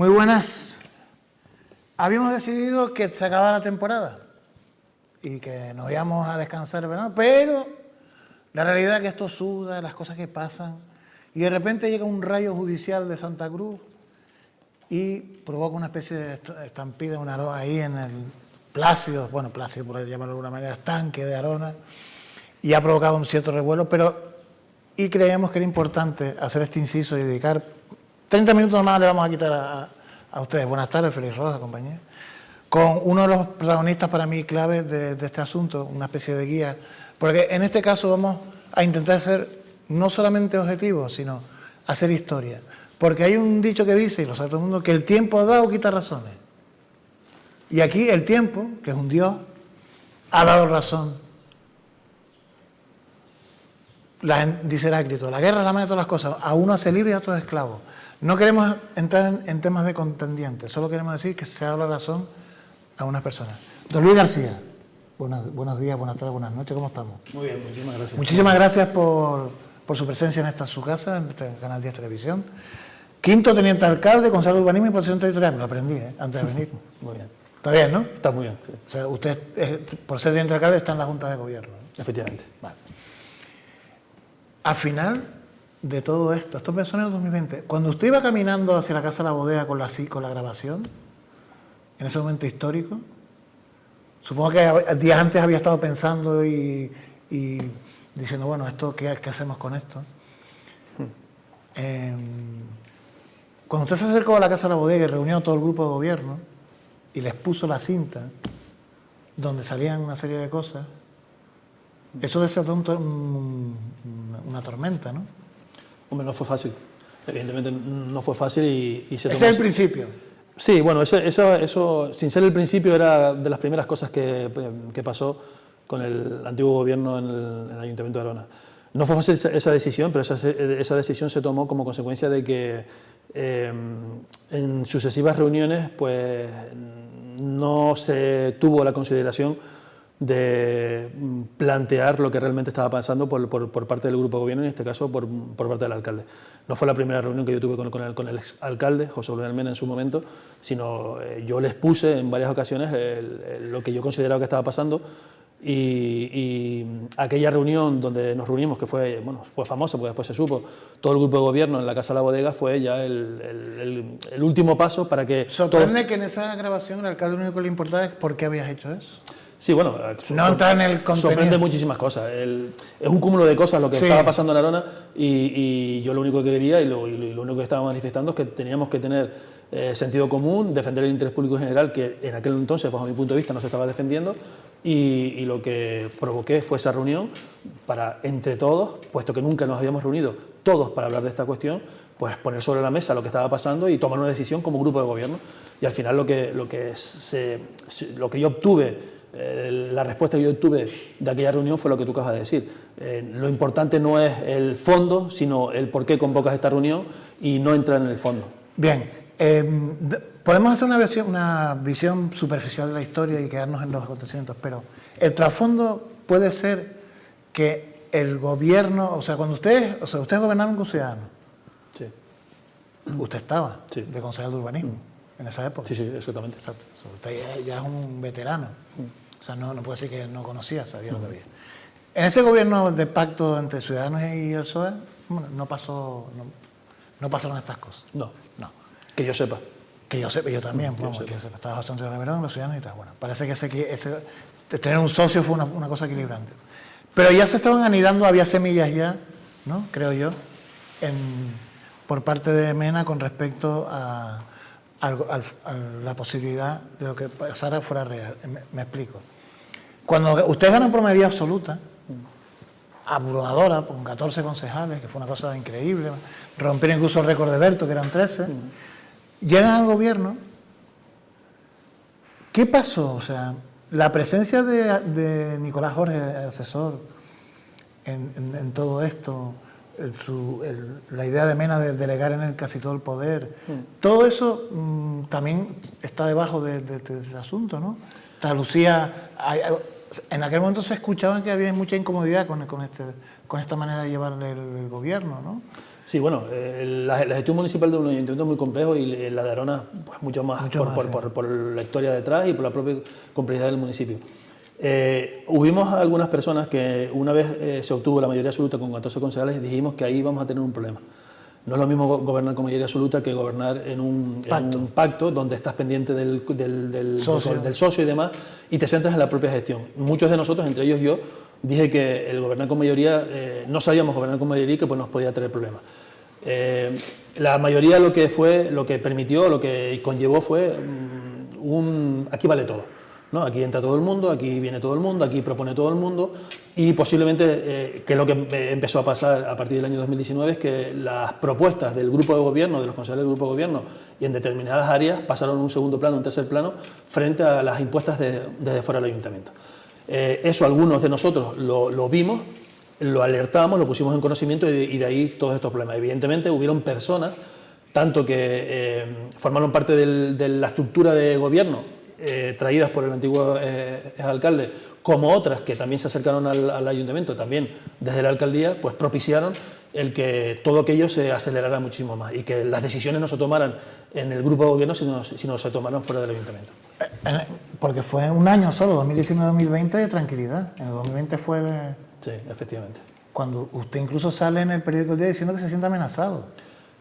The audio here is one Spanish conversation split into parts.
Muy buenas. Habíamos decidido que se acababa la temporada y que nos íbamos a descansar el verano, pero la realidad es que esto suda, las cosas que pasan, y de repente llega un rayo judicial de Santa Cruz y provoca una especie de estampida, una arona ahí en el Plácido, bueno, Plácido por llamarlo de alguna manera, estanque de Arona, y ha provocado un cierto revuelo, y creíamos que era importante hacer este inciso y dedicar 30 minutos más le vamos a quitar a ustedes. Buenas tardes, Félix Rojas, compañía. Con uno de los protagonistas para mí clave de este asunto, una especie de guía, porque en este caso vamos a intentar ser no solamente objetivos, sino hacer historia. Porque hay un dicho que dice, y lo sabe todo el mundo, que el tiempo da o quita razones. Y aquí el tiempo, que es un Dios, ha dado razón. Dice Heráclito, la guerra es la madre de todas las cosas, a uno hace libre y a otro esclavo. No queremos entrar en temas de contendientes, solo queremos decir que se ha dado la razón a unas personas. Don Luis García, buenos días, buenas tardes, buenas noches, ¿cómo estamos? Muy bien, muchísimas gracias. Muchísimas gracias por su presencia en su casa, en este Canal 10 Televisión. Quinto teniente alcalde, Consejo de Urbanismo y Protección Territorial, me lo aprendí antes de venir. Muy bien. ¿Está bien, no? Está muy bien, sí. O sea, usted, por ser teniente alcalde, está en la Junta de Gobierno, ¿no? Efectivamente. Vale. Al final de todo esto empezó en el 2020. Cuando usted iba caminando hacia la Casa de la Bodega con la grabación, en ese momento histórico, supongo que días antes había estado pensando y diciendo, bueno, ¿qué hacemos con esto? Cuando usted se acercó a la Casa de la Bodega y reunió a todo el grupo de gobierno y les puso la cinta donde salían una serie de cosas, eso desató una tormenta, ¿no? Hombre, no fue fácil. Evidentemente no fue fácil y se tomó... Ese es el principio. Sí, bueno, eso, sin ser el principio, era de las primeras cosas que pasó con el antiguo gobierno en el Ayuntamiento de Arona. No fue fácil esa decisión, pero esa decisión se tomó como consecuencia de que en sucesivas reuniones pues, no se tuvo la consideración de plantear lo que realmente estaba pasando por parte del grupo de gobierno, en este caso por parte del alcalde. No fue la primera reunión que yo tuve con el exalcalde, José Luis Almena, en su momento, sino yo les puse en varias ocasiones lo que yo consideraba que estaba pasando y aquella reunión donde nos reunimos, que fue famosa porque después se supo, todo el grupo de gobierno en la Casa de la Bodega, fue ya el último paso para que... Sorprende que en esa grabación el alcalde lo único que le importaba es por qué habías hecho eso. Sí, bueno, no entra en el contenido. Sorprende muchísimas cosas. Es un cúmulo de cosas lo que estaba pasando en Arona y yo lo único que quería y lo único que estaba manifestando es que teníamos que tener sentido común, defender el interés público en general, que en aquel entonces, bajo mi punto de vista, no se estaba defendiendo y lo que provoqué fue esa reunión para, entre todos, puesto que nunca nos habíamos reunido todos para hablar de esta cuestión, pues poner sobre la mesa lo que estaba pasando y tomar una decisión como grupo de gobierno. Y al final lo que yo obtuve, la respuesta que yo obtuve de aquella reunión fue lo que tú acabas de decir. Lo importante no es el fondo, sino el por qué convocas esta reunión y no entrar en el fondo. Bien, podemos hacer una visión superficial de la historia y quedarnos en los acontecimientos, pero el trasfondo puede ser que el gobierno, o sea, cuando ustedes gobernaron con Ciudadanos, sí. Usted estaba sí. de concejal de urbanismo en esa época. Sí, sí, exactamente. Exacto. Usted ya es un veterano. O sea, no puede decir que no conocía, sabía lo que había. En ese gobierno de pacto entre Ciudadanos y el PSOE, bueno, no pasaron estas cosas. No. Que yo sepa. Que yo sepa, yo también. Que yo sepa. Estaba José Antonio Reverón, los Ciudadanos y tal. Bueno, parece que tener un socio fue una cosa equilibrante. Pero ya se estaban anidando, había semillas ya, ¿no? Creo yo, por parte de Mena con respecto a la posibilidad de lo que pasara fuera real. Me explico. Cuando ustedes ganan por mayoría absoluta, abrumadora, con 14 concejales, que fue una cosa increíble, rompieron incluso el récord de Berto, que eran 13, llegan al gobierno. ¿Qué pasó? O sea, la presencia de Nicolás Jorge, el asesor, en todo esto, la idea de Mena de delegar en él casi todo el poder, todo eso también está debajo de ese asunto, ¿no? Lucía, En aquel momento se escuchaba que había mucha incomodidad con esta manera de llevar el gobierno, ¿no? Sí, bueno, la gestión municipal de un ayuntamiento es muy complejo y la de Arona pues mucho más, por la historia detrás y por la propia complejidad del municipio. Hubimos algunas personas que una vez se obtuvo la mayoría absoluta con 14 concejales dijimos que ahí íbamos a tener un problema. No es lo mismo gobernar con mayoría absoluta que gobernar en un pacto donde estás pendiente del socio y demás y te centras en la propia gestión. Muchos de nosotros, entre ellos yo, dije que el gobernar con mayoría, no sabíamos gobernar con mayoría y que pues, nos podía traer problemas. La mayoría lo que permitió, lo que conllevó fue aquí vale todo, ¿no? Aquí entra todo el mundo, aquí viene todo el mundo, aquí propone todo el mundo y posiblemente, que es lo que empezó a pasar a partir del año 2019, es que las propuestas del grupo de gobierno, de los consejeros del grupo de gobierno y en determinadas áreas pasaron a un segundo plano, un tercer plano, frente a las impuestas desde fuera del ayuntamiento. Eso algunos de nosotros lo vimos, lo alertamos, lo pusimos en conocimiento y de ahí todos estos problemas. Evidentemente hubieron personas, tanto que formaron parte de la estructura de gobierno, traídas por el antiguo alcalde, como otras que también se acercaron al ayuntamiento, también desde la alcaldía, pues propiciaron el que todo aquello se acelerara muchísimo más y que las decisiones no se tomaran en el grupo de gobierno, sino se tomaran fuera del ayuntamiento. Porque fue un año solo, 2019-2020, de tranquilidad. En el 2020 fue... Sí, efectivamente. Cuando usted incluso sale en el periódico El Día diciendo que se siente amenazado.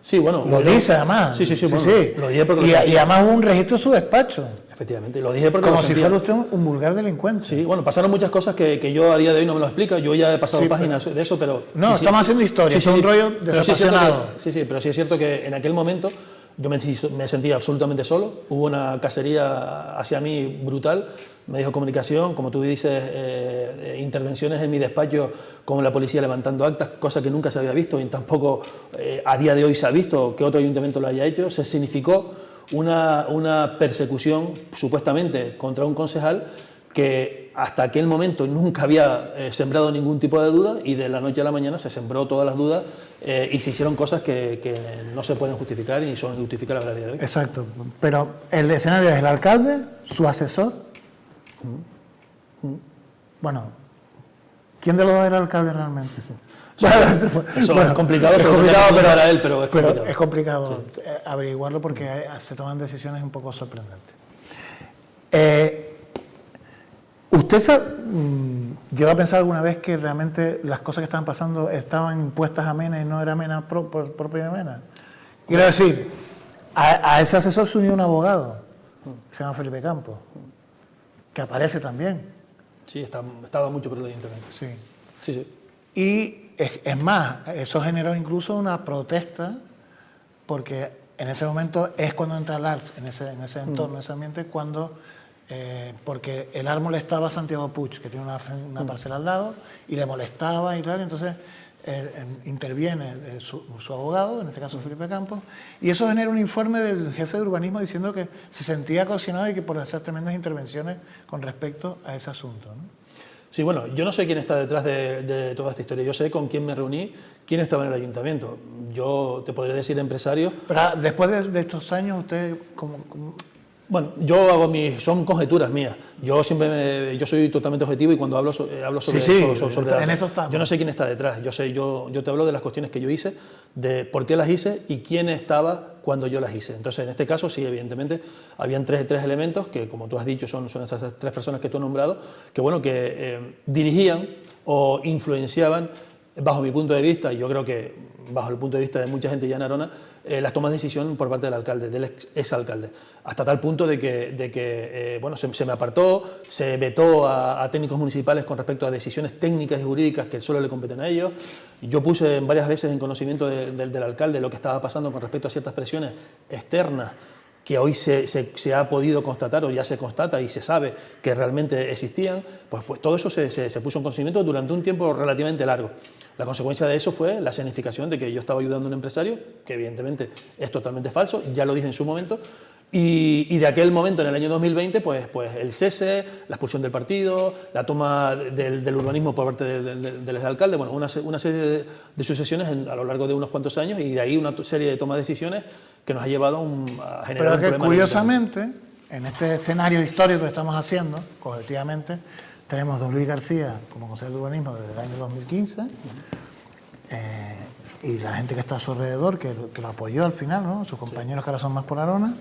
Sí, bueno... Lo dice además. Sí, bueno, lo dije porque y además hubo un registro en su despacho. Efectivamente, lo dije porque como si fuera usted un vulgar delincuente. Sí, bueno, pasaron muchas cosas que yo a día de hoy no me lo explico. Yo ya he pasado páginas de eso, pero... No, estamos haciendo historia, es un rollo desapasionado. Sí, pero sí es cierto que en aquel momento yo me sentía absolutamente solo. Hubo una cacería hacia mí brutal. Medios de comunicación, como tú dices, intervenciones en mi despacho con la policía levantando actas, cosa que nunca se había visto y tampoco a día de hoy se ha visto que otro ayuntamiento lo haya hecho. Se significó una persecución supuestamente contra un concejal que hasta aquel momento nunca había sembrado ningún tipo de duda y de la noche a la mañana se sembró todas las dudas y se hicieron cosas que no se pueden justificar y son justificables a día de hoy. Exacto, pero el escenario es el alcalde, su asesor. Bueno, ¿quién de los dos era el alcalde realmente? Eso es complicado, para él, pero es complicado. Es complicado averiguarlo porque se toman decisiones un poco sorprendentes. ¿Usted llegó a pensar alguna vez que realmente las cosas que estaban pasando estaban impuestas a Mena y no era Mena propia de Mena? Quiero decir, a ese asesor se unió un abogado, que se llama Felipe Campos, que aparece también. Sí, estaba mucho por el ayuntamiento. Sí. Y es más, eso generó incluso una protesta, porque en ese momento es cuando entra el ARS, en ese entorno, en ese ambiente, cuando, porque el ARS molestaba a Santiago Puig, que tiene una parcela al lado, y le molestaba y tal, entonces interviene su abogado, en este caso Felipe Campos, y eso genera un informe del jefe de urbanismo diciendo que se sentía coaccionado y que por esas tremendas intervenciones con respecto a ese asunto, ¿no? Sí, bueno, yo no sé quién está detrás de toda esta historia, yo sé con quién me reuní, quién estaba en el ayuntamiento. Yo te podría decir empresarios. Pero después de estos años, usted, Bueno, yo hago son conjeturas mías. Yo siempre yo soy totalmente objetivo y cuando hablo sobre en esto estamos. Yo no sé quién está detrás. Yo te hablo de las cuestiones que yo hice, de por qué las hice y quién estaba cuando yo las hice. Entonces, en este caso, sí, evidentemente, habían tres elementos que, como tú has dicho, son esas tres personas que tú has nombrado, que bueno, que dirigían o influenciaban, bajo mi punto de vista, y yo creo que bajo el punto de vista de mucha gente ya en Arona, las tomas de decisión por parte del alcalde, del exalcalde, hasta tal punto de que bueno, se me apartó, se vetó a técnicos municipales con respecto a decisiones técnicas y jurídicas que solo le competen a ellos. Yo puse varias veces en conocimiento del alcalde lo que estaba pasando con respecto a ciertas presiones externas que hoy se ha podido constatar o ya se constata y se sabe que realmente existían, pues todo eso se puso en conocimiento durante un tiempo relativamente largo. La consecuencia de eso fue la escenificación de que yo estaba ayudando a un empresario, que evidentemente es totalmente falso, ya lo dije en su momento, y de aquel momento, en el año 2020, pues el cese, la expulsión del partido, la toma del urbanismo por parte del exalcalde, bueno, una serie de sucesiones a lo largo de unos cuantos años y de ahí una serie de tomas de decisiones que nos ha llevado a generar un problema. Pero que curiosamente, en este escenario histórico que estamos haciendo, colectivamente, tenemos a don Luis García como concejal de urbanismo desde el año 2015, y la gente que está a su alrededor, que lo apoyó al final, ¿no? Sus compañeros que ahora son más por Arona,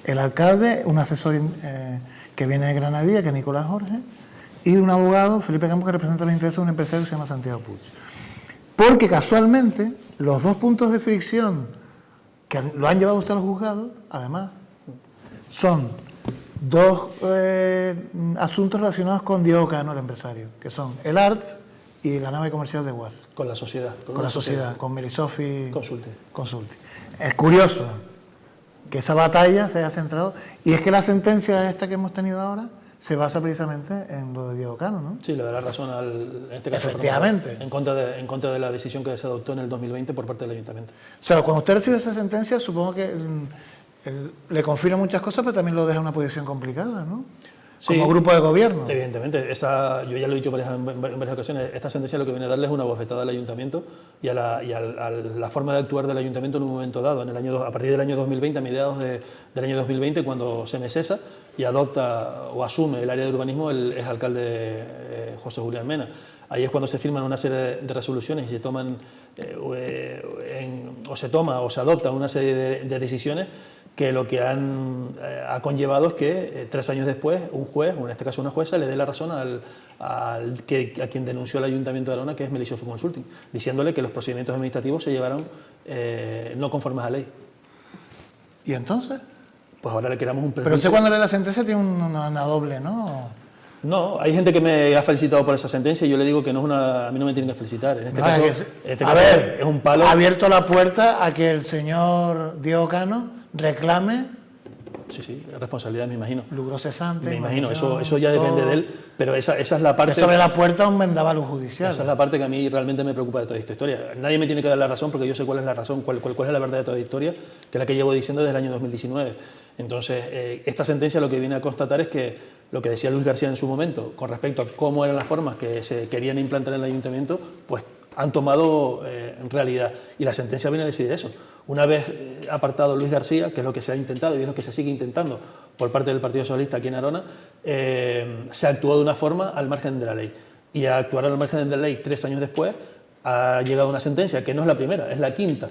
el alcalde, un asesor que viene de Granadilla, que es Nicolás Jorge, y un abogado, Felipe Campos, que representa los intereses de un empresario que se llama Santiago Puig. Porque casualmente los dos puntos de fricción que lo han llevado usted al juzgado, además, son dos asuntos relacionados con Diego Cano, el empresario, que son el ARTS y la nave comercial de UAS. Con la sociedad. Con la sociedad, con Melisofi Consulting. Es curioso que esa batalla se haya centrado, y es que la sentencia esta que hemos tenido ahora se basa precisamente en lo de Diego Cano, ¿no? Sí, le da la razón en este caso. Efectivamente. En contra de la decisión que se adoptó en el 2020 por parte del ayuntamiento. O sea, cuando usted recibe esa sentencia, supongo que le confirma muchas cosas, pero también lo deja en una posición complicada, ¿no? Sí, como grupo de gobierno. Evidentemente, yo ya lo he dicho en varias ocasiones, esta sentencia lo que viene a darle es una bofetada al ayuntamiento y a la forma de actuar del ayuntamiento en un momento dado, a partir del año 2020, a mediados del año 2020, cuando se me cesa y adopta o asume el área de urbanismo el exalcalde José Julián Mena. Ahí es cuando se firman una serie de resoluciones y se toman o se adopta una serie de decisiones que lo que ha conllevado es que 3 años después un juez, o en este caso una jueza, le dé la razón a quien denunció al Ayuntamiento de Arona, que es Melisofi Consulting, diciéndole que los procedimientos administrativos se llevaron no conformes a ley. ¿Y entonces? Pues ahora le quedamos un Pero usted cuando lee la sentencia tiene una doble, ¿no? No, hay gente que me ha felicitado por esa sentencia y yo le digo que a mí no me tienen que felicitar. En este caso, es un palo. Ha abierto la puerta a que el señor Diego Cano reclame. Sí, responsabilidad, me imagino. Lucro cesante. Me imagino, eso ya depende de él, pero esa es la parte. Eso abre la puerta a un vendaval judicial. Esa es la parte que a mí realmente me preocupa de toda esta historia. Nadie me tiene que dar la razón porque yo sé cuál es la razón, cuál es la verdad de toda la historia, que es la que llevo diciendo desde el año 2019. Entonces, esta sentencia lo que viene a constatar es que lo que decía Luis García en su momento, con respecto a cómo eran las formas que se querían implantar en el ayuntamiento, pues han tomado realidad. Y la sentencia viene a decidir eso. Una vez apartado Luis García, que es lo que se ha intentado y es lo que se sigue intentando por parte del Partido Socialista aquí en Arona, se actuó de una forma al margen de la ley. Y a actuar al margen de la ley 3 años después ha llegado una sentencia, que no es la primera, es la quinta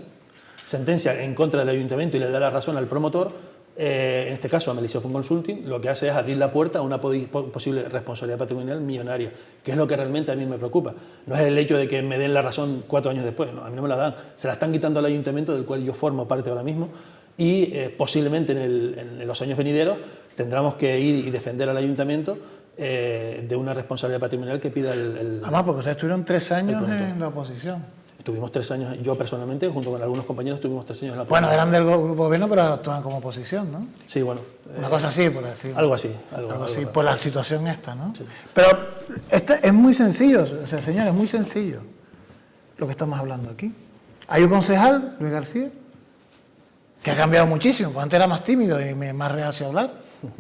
sentencia en contra del ayuntamiento y le da la razón al promotor, en este caso a Melisofi Consulting, lo que hace es abrir la puerta a una posible responsabilidad patrimonial millonaria, que es lo que realmente a mí me preocupa. No es el hecho de que me den la razón 4 años después, no, a mí no me la dan, se la están quitando al ayuntamiento del cual yo formo parte ahora mismo y posiblemente en los años venideros tendremos que ir y defender al ayuntamiento de una responsabilidad patrimonial que pida el Además, porque ustedes estuvieron 3 años en la oposición. Estuvimos 3 años, yo personalmente, junto con algunos compañeros, estuvimos 3 años en la oposición. Bueno, eran del grupo gobierno, pero actuaban como oposición, ¿no? Sí, bueno. Una cosa así, por así. Algo así. Algo así, por la situación esta, ¿no? Sí. Pero es muy sencillo, o sea, señores, es muy sencillo lo que estamos hablando aquí. Hay un concejal, Luis García, que ha cambiado muchísimo, porque antes era más tímido y más reacio a hablar.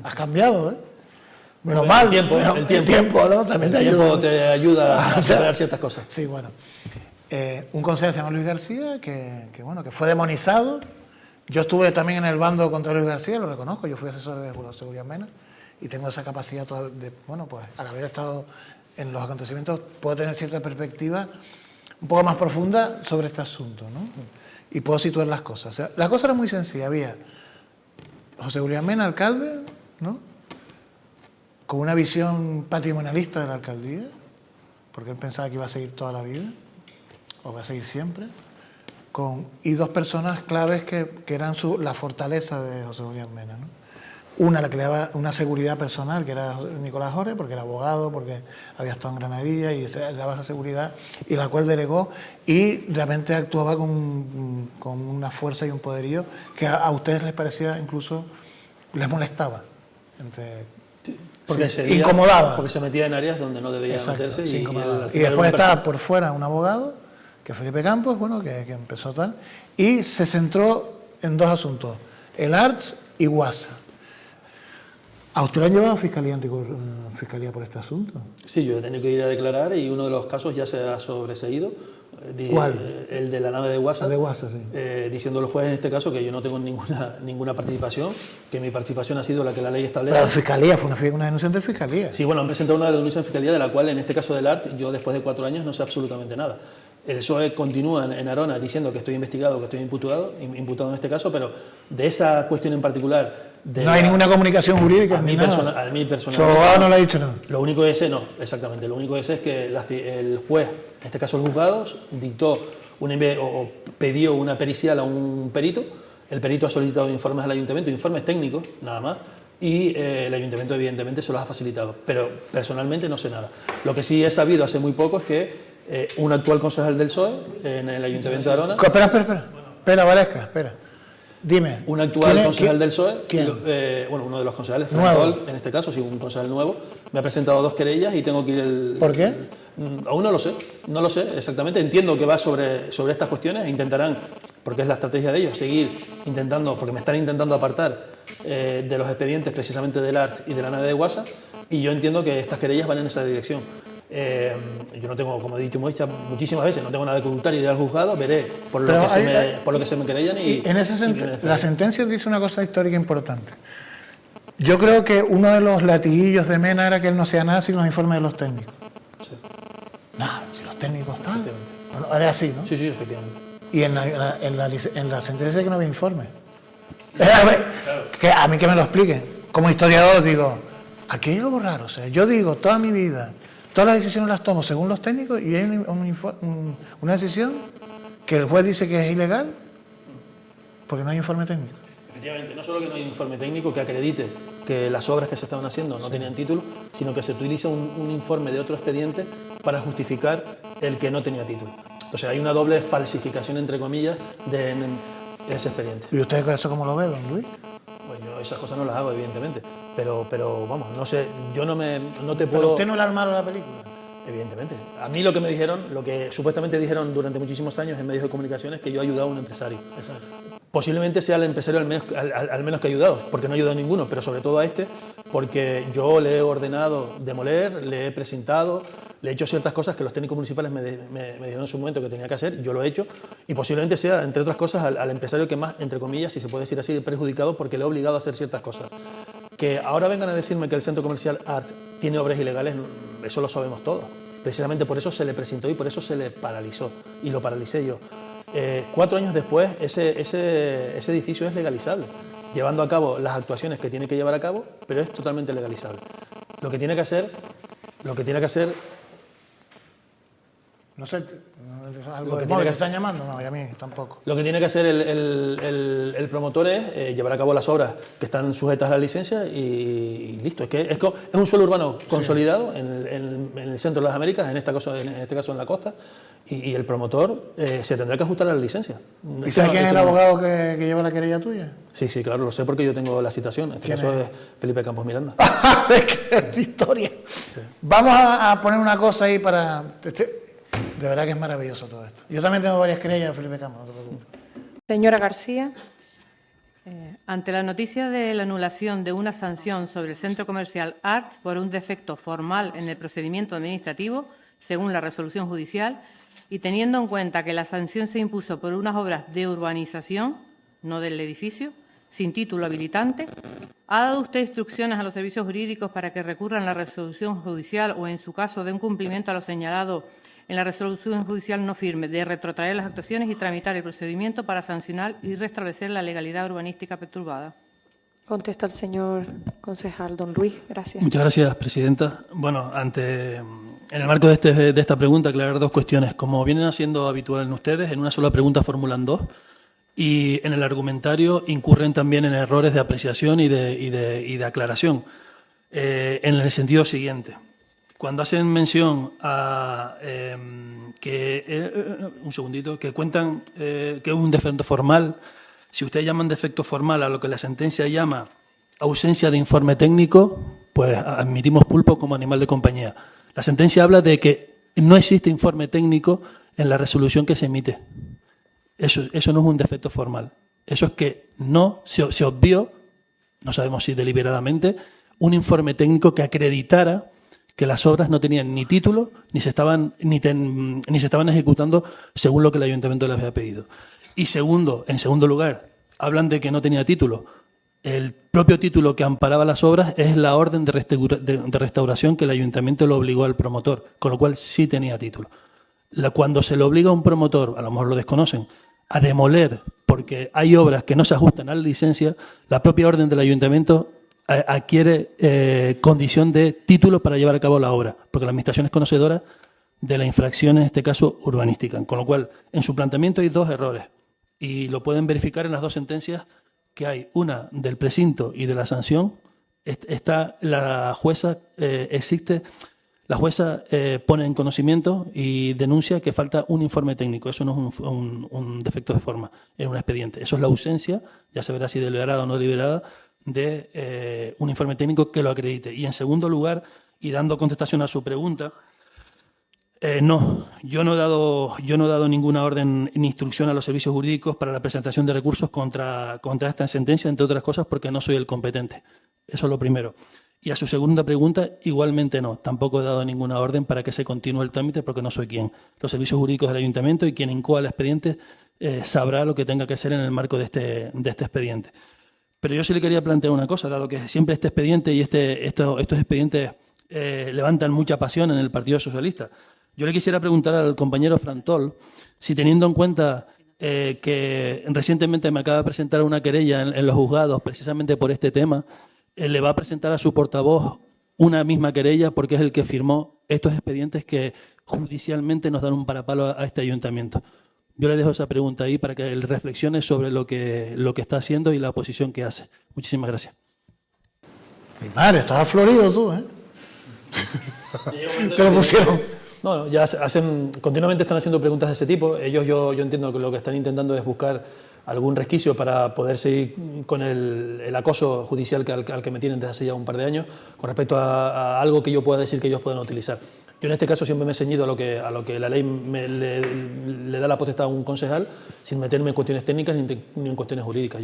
Has cambiado, ¿eh? Menos mal, el tiempo, ¿no? También te ayuda a superar ciertas cosas. Sí, bueno. Un concejal se llama Luis García, que fue demonizado. Yo estuve también en el bando contra Luis García, lo reconozco, yo fui asesor de José Julián Mena y tengo esa capacidad de, pues al haber estado en los acontecimientos, puedo tener cierta perspectiva un poco más profunda sobre este asunto, ¿no? Y puedo situar las cosas. O sea, la cosa era muy sencilla, había José Julián Mena, alcalde, ¿no? Con una visión patrimonialista de la alcaldía, porque él pensaba que iba a seguir toda la vida, o va a seguir siempre, y 2 personas claves que eran la fortaleza de José Julián Mena, ¿no? Una, la que le daba una seguridad personal, que era Nicolás Jorge, porque era abogado, porque había estado en Granadilla y le daba esa seguridad, y la cual delegó, y realmente actuaba con una fuerza y un poderío que a ustedes les parecía, incluso les molestaba. Porque incomodaba. Porque se metía en áreas donde no debía meterse. Sí, y después estaba por fuera un abogado, que Felipe Campos, que empezó tal, y se centró en 2 asuntos, el ARTS y UASA. ¿A usted lo han llevado a Fiscalía por este asunto? Sí, yo he tenido que ir a declarar y uno de los casos ya se ha sobreseído. ¿Cuál? El de la nave de Guasa. La de Guasa, sí. Diciendo los jueces en este caso que yo no tengo ninguna participación, que mi participación ha sido la que la ley establece. Pero la Fiscalía, fue una denuncia ante Fiscalía. Sí, bueno, han presentado una denuncia en Fiscalía de la cual, en este caso del ART, yo después de 4 años no sé absolutamente nada. El PSOE continúa en Arona diciendo que estoy investigado, que estoy imputado en este caso, pero de esa cuestión en particular... No hay ninguna comunicación jurídica. A mí personalmente... Su abogado no le ha dicho nada. Lo único que sé, no, exactamente, lo único que sé es que el juez, en este caso el juzgado, dictó o pidió una pericial a un perito. El perito ha solicitado informes al ayuntamiento, informes técnicos, nada más, y el ayuntamiento evidentemente se los ha facilitado, pero personalmente no sé nada. Lo que sí he sabido hace muy poco es que un actual concejal del PSOE en el ayuntamiento de Arona... Espera, Valesca, espera. Dime. Un actual concejal del PSOE, ¿quién? Uno de los concejales, Nuevo. en este caso, sí, un concejal nuevo, me ha presentado 2 querellas y tengo que ir... ¿Por qué? Aún no lo sé exactamente. Entiendo que va sobre estas cuestiones e intentarán, porque es la estrategia de ellos, seguir intentando, porque me están intentando apartar de los expedientes precisamente del ART y de la nave de Guasa, y yo entiendo que estas querellas van en esa dirección. Yo no tengo, como he dicho muchísimas veces, no tengo nada que ocultar, iré al juzgado, veré por lo que se me querellan y en la sentencia dice una cosa histórica importante. Yo creo que uno de los latiguillos de Mena era que él no hacía nada sin los informes de los técnicos. Sí. Nada, si los técnicos están. Bueno, era así, ¿no? Sí, efectivamente. Y en la sentencia que no había informe. Que a mí que me lo expliquen. Como historiador digo, aquí hay algo raro. O sea, yo digo toda mi vida, todas las decisiones las tomo según los técnicos y hay una decisión que el juez dice que es ilegal porque no hay informe técnico. Efectivamente, no solo que no hay informe técnico que acredite que las obras que se estaban haciendo no tenían título, sino que se utiliza un informe de otro expediente para justificar el que no tenía título. O sea, hay una doble falsificación, entre comillas, en ese expediente. ¿Y usted eso cómo lo ve, don Luis? Pues yo esas cosas no las hago, evidentemente. Pero vamos, no sé, yo no te puedo... ¿Pero usted no le armaron la película? Evidentemente. A mí lo que me dijeron, lo que supuestamente dijeron durante muchísimos años en medios de comunicación es que yo he ayudado a un empresario. Exacto. Posiblemente sea el empresario al menos que he ayudado, porque no he ayudado a ninguno, pero sobre todo a este, porque yo le he ordenado demoler, le he presentado, le he hecho ciertas cosas que los técnicos municipales me dijeron en su momento que tenía que hacer, yo lo he hecho, y posiblemente sea, entre otras cosas, al empresario que más, entre comillas, si se puede decir así, perjudicado porque le he obligado a hacer ciertas cosas. Que ahora vengan a decirme que el centro comercial ART tiene obras ilegales, eso lo sabemos todos. Precisamente por eso se le presentó y por eso se le paralizó, y lo paralicé yo. 4 años después, ese edificio es legalizable, llevando a cabo las actuaciones que tiene que llevar a cabo, pero es totalmente legalizable. Lo que tiene que hacer... No sé, algo del móvil, ¿te están llamando? No, y a mí tampoco. Lo que tiene que hacer el promotor es llevar a cabo las obras que están sujetas a la licencia y listo. Es un suelo urbano consolidado en el centro de las Américas, en este caso en la costa, y el promotor se tendrá que ajustar a la licencia. ¿Y sabe quién es el abogado que lleva la querella tuya? Sí, claro, lo sé porque yo tengo la citación. En este caso es Felipe Campos Miranda. ¡Qué historia! Sí. Vamos a poner una cosa ahí para... De verdad que es maravilloso todo esto. Yo también tengo varias querellas de Felipe Campos, no te preocupes. Señora García, ante la noticia de la anulación de una sanción sobre el centro comercial ART por un defecto formal en el procedimiento administrativo, según la resolución judicial, y teniendo en cuenta que la sanción se impuso por unas obras de urbanización, no del edificio, sin título habilitante, ¿ha dado usted instrucciones a los servicios jurídicos para que recurran la resolución judicial o, en su caso, de un cumplimiento a lo señalado en la resolución judicial no firme, de retrotraer las actuaciones y tramitar el procedimiento para sancionar y restablecer la legalidad urbanística perturbada? Contesta el señor concejal, don Luis. Gracias. Muchas gracias, presidenta. Bueno, en el marco de esta pregunta, aclarar 2 cuestiones. Como vienen haciendo habitual en ustedes, en una sola pregunta formulan 2 y en el argumentario incurren también en errores de apreciación y de aclaración. En el sentido siguiente. Cuando hacen mención a que cuentan que es un defecto formal, si ustedes llaman defecto formal a lo que la sentencia llama ausencia de informe técnico, pues admitimos pulpo como animal de compañía. La sentencia habla de que no existe informe técnico en la resolución que se emite. Eso no es un defecto formal. Eso es que no se obvió, no sabemos si deliberadamente, un informe técnico que acreditara que las obras no tenían ni título ni se estaban ejecutando según lo que el ayuntamiento les había pedido. Y en segundo lugar, hablan de que no tenía título. El propio título que amparaba las obras es la orden de restauración que el ayuntamiento le obligó al promotor, con lo cual sí tenía título. Cuando se le obliga a un promotor, a lo mejor lo desconocen, a demoler porque hay obras que no se ajustan a la licencia, la propia orden del ayuntamiento adquiere condición de título para llevar a cabo la obra, porque la administración es conocedora de la infracción, en este caso urbanística. Con lo cual, en su planteamiento hay dos errores y lo pueden verificar en las dos sentencias que hay, una del precinto y de la sanción. La jueza pone en conocimiento y denuncia que falta un informe técnico. Eso no es un defecto de forma en un expediente. Eso es la ausencia, ya se verá si deliberada o no deliberada, de un informe técnico que lo acredite. Y en segundo lugar, y dando contestación a su pregunta, no, yo no he dado ninguna orden ni instrucción a los servicios jurídicos para la presentación de recursos contra esta sentencia, entre otras cosas porque no soy el competente. Eso es lo primero. Y a su segunda pregunta, igualmente no. Tampoco he dado ninguna orden para que se continúe el trámite porque no soy quien. Los servicios jurídicos del ayuntamiento y quien incoa el expediente sabrá lo que tenga que hacer en el marco de este expediente. Pero yo sí le quería plantear una cosa, dado que siempre este expediente y estos expedientes levantan mucha pasión en el Partido Socialista. Yo le quisiera preguntar al compañero Frantol si, teniendo en cuenta que recientemente me acaba de presentar una querella en los juzgados precisamente por este tema, le va a presentar a su portavoz una misma querella porque es el que firmó estos expedientes que judicialmente nos dan un parapalo a este ayuntamiento. Yo le dejo esa pregunta ahí para que él reflexione sobre lo que está haciendo y la oposición que hace. Muchísimas gracias. Mi madre, estaba florido tú, ¿eh? Te lo pusieron. No, ya continuamente están haciendo preguntas de ese tipo. Ellos, yo entiendo que lo que están intentando es buscar algún resquicio para poder seguir con el acoso judicial al que me tienen desde hace ya un par de años, con respecto a algo que yo pueda decir que ellos puedan utilizar. Yo en este caso siempre me he ceñido a lo que la ley le da la potestad a un concejal, sin meterme en cuestiones técnicas ni en cuestiones jurídicas.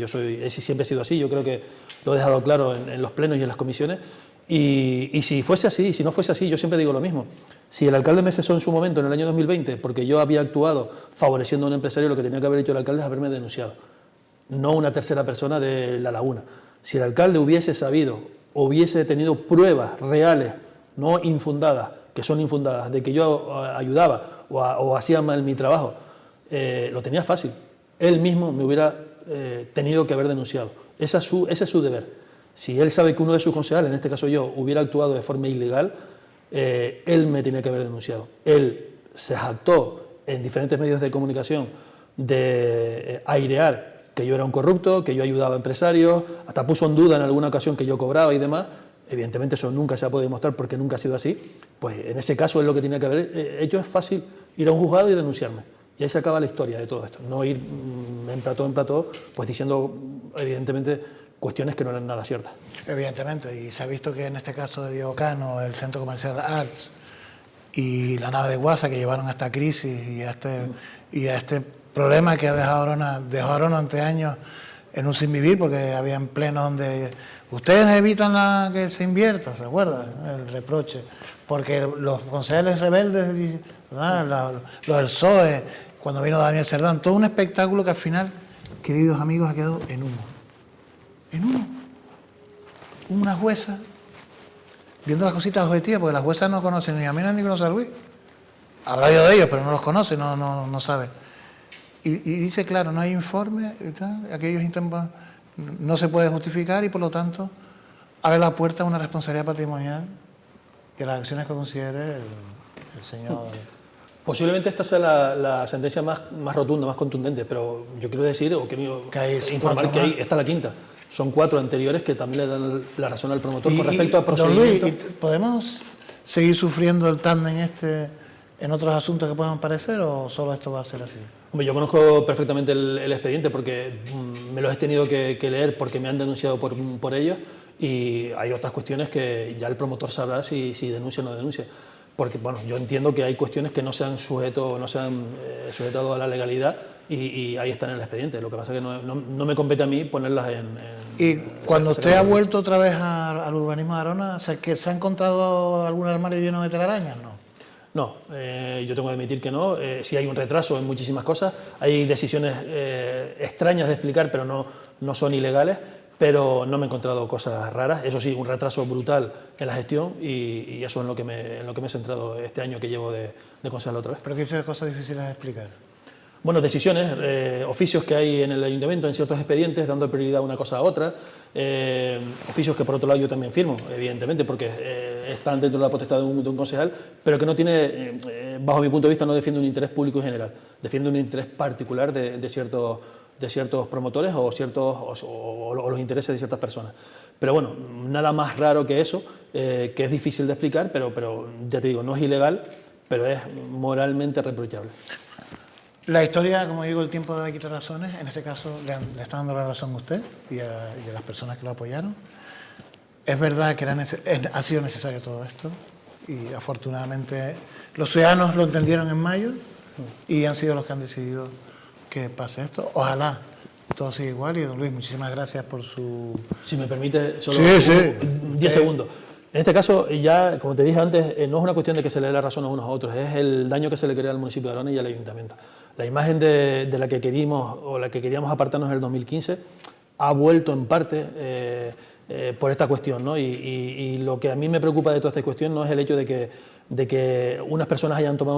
Siempre he sido así, yo creo que lo he dejado claro en los plenos y en las comisiones. Y si fuese así, si no fuese así, yo siempre digo lo mismo. Si el alcalde me cesó en su momento, en el año 2020, porque yo había actuado favoreciendo a un empresario, lo que tenía que haber hecho el alcalde es haberme denunciado, no una tercera persona de La Laguna. Si el alcalde hubiese sabido, hubiese tenido pruebas reales, no infundadas, que son infundadas, de que yo ayudaba o hacía mal mi trabajo, lo tenía fácil. Él mismo me hubiera tenido que haber denunciado. Ese es su deber. Si él sabe que uno de sus concejales, en este caso yo, hubiera actuado de forma ilegal, él me tenía que haber denunciado. Él se jactó en diferentes medios de comunicación de airear que yo era un corrupto, que yo ayudaba a empresarios, hasta puso en duda en alguna ocasión que yo cobraba y demás. Evidentemente eso nunca se ha podido demostrar porque nunca ha sido así. Pues en ese caso es lo que tenía que haber hecho. Es fácil ir a un juzgado y denunciarme. Y ahí se acaba la historia de todo esto. No ir en plató, pues diciendo evidentemente cuestiones que no eran nada ciertas. Evidentemente, y se ha visto que en este caso de Diego Cano, el Centro Comercial Arts y la nave de Guasa que llevaron a esta crisis y a este problema que dejó Arona ante años en un sinvivir, porque habían plenos donde ustedes evitan que se invierta, ¿se acuerdan? El reproche, porque los concejales rebeldes, los del PSOE, cuando vino Daniel Cerdán, todo un espectáculo que al final, queridos amigos, ha quedado en humo. En uno, una jueza, viendo las cositas objetivas, porque las juezas no conocen ni a Mena ni conocen a Luis. Habrá oído de ellos, pero no los conoce, no sabe. Y dice, claro, no hay informe, aquellos intentan, no se puede justificar y por lo tanto abre la puerta a una responsabilidad patrimonial y a las acciones que considere el señor. Posiblemente esta sea la sentencia más rotunda, más contundente, pero yo quiero decir, o quiero informar que esta es la quinta. Son 4 anteriores que también le dan la razón al promotor con respecto al procedimiento. Don Luis, ¿podemos seguir sufriendo el tándem en otros asuntos que puedan parecer o solo esto va a ser así? Hombre, yo conozco perfectamente el expediente porque me los he tenido que leer porque me han denunciado por ellos, y hay otras cuestiones que ya el promotor sabrá si denuncia o no denuncia. Porque bueno, yo entiendo que hay cuestiones que no se han sujetado a la legalidad y ahí están en el expediente. Lo que pasa es que no me compete a mí ponerlas en... Y cuando usted ha vuelto otra vez al urbanismo de Arona, ¿que se ha encontrado algún armario lleno de telarañas? No. No, yo tengo que admitir que no. Sí hay un retraso en muchísimas cosas, hay decisiones extrañas de explicar, pero no son ilegales, pero no me he encontrado cosas raras. Eso sí, un retraso brutal en la gestión y eso es en lo que me he centrado este año que llevo de concejal otra vez. ¿Pero qué dice cosas difíciles de explicar? Bueno, decisiones, oficios que hay en el ayuntamiento, en ciertos expedientes, dando prioridad a una cosa a otra, oficios que por otro lado yo también firmo, evidentemente, porque están dentro de la potestad de un concejal, pero que no tiene, bajo mi punto de vista, no defiende un interés público en general, defiende un interés particular de ciertos promotores o los intereses de ciertas personas. Pero bueno, nada más raro que eso, que es difícil de explicar, pero ya te digo, no es ilegal, pero es moralmente reprochable. La historia, como digo, el tiempo da quitar razones. En este caso le está dando la razón a usted y a las personas que lo apoyaron. Es verdad que ha sido necesario todo esto y afortunadamente los ciudadanos lo entendieron en mayo y han sido los que han decidido que pase esto. Ojalá todo siga igual. Y don Luis, muchísimas gracias por su... Si me permite, solo Sí. 10 segundos. En este caso, ya, como te dije antes, no es una cuestión de que se le dé la razón a unos a otros, es el daño que se le crea al municipio de Arona y al ayuntamiento. La imagen de la que queríamos apartarnos en el 2015 ha vuelto en parte por esta cuestión, ¿no? Y lo que a mí me preocupa de toda esta cuestión no es el hecho de que unas personas hayan tomado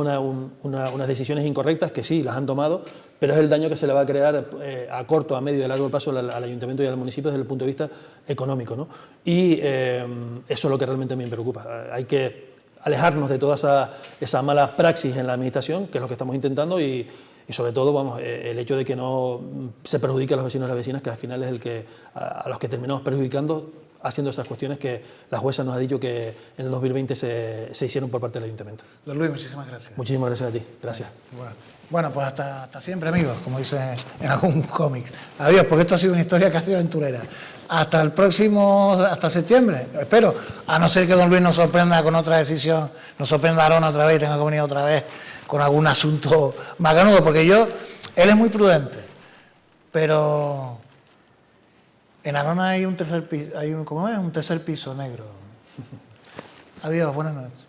unas decisiones incorrectas, que sí, las han tomado, pero es el daño que se le va a crear a corto, a medio y a largo plazo al ayuntamiento y al municipio desde el punto de vista económico, ¿no? Y eso es lo que realmente a mí me preocupa. Hay que alejarnos de toda esa mala praxis en la administración, que es lo que estamos intentando, y sobre todo, el hecho de que no se perjudique a los vecinos y las vecinas, que al final es a los que terminamos perjudicando haciendo esas cuestiones que la jueza nos ha dicho que en el 2020 se hicieron por parte del ayuntamiento. Don Luis, muchísimas gracias. Muchísimas gracias a ti. Gracias. Bueno, pues hasta siempre, amigos, como dice en algún cómic. Adiós, porque esto ha sido una historia casi aventurera. Hasta septiembre, espero, a no ser que don Luis nos sorprenda con otra decisión, nos sorprenda a Arona otra vez y tenga que venir otra vez con algún asunto macanudo, porque él es muy prudente, pero en Arona hay un tercer piso, un tercer piso negro. Adiós, buenas noches.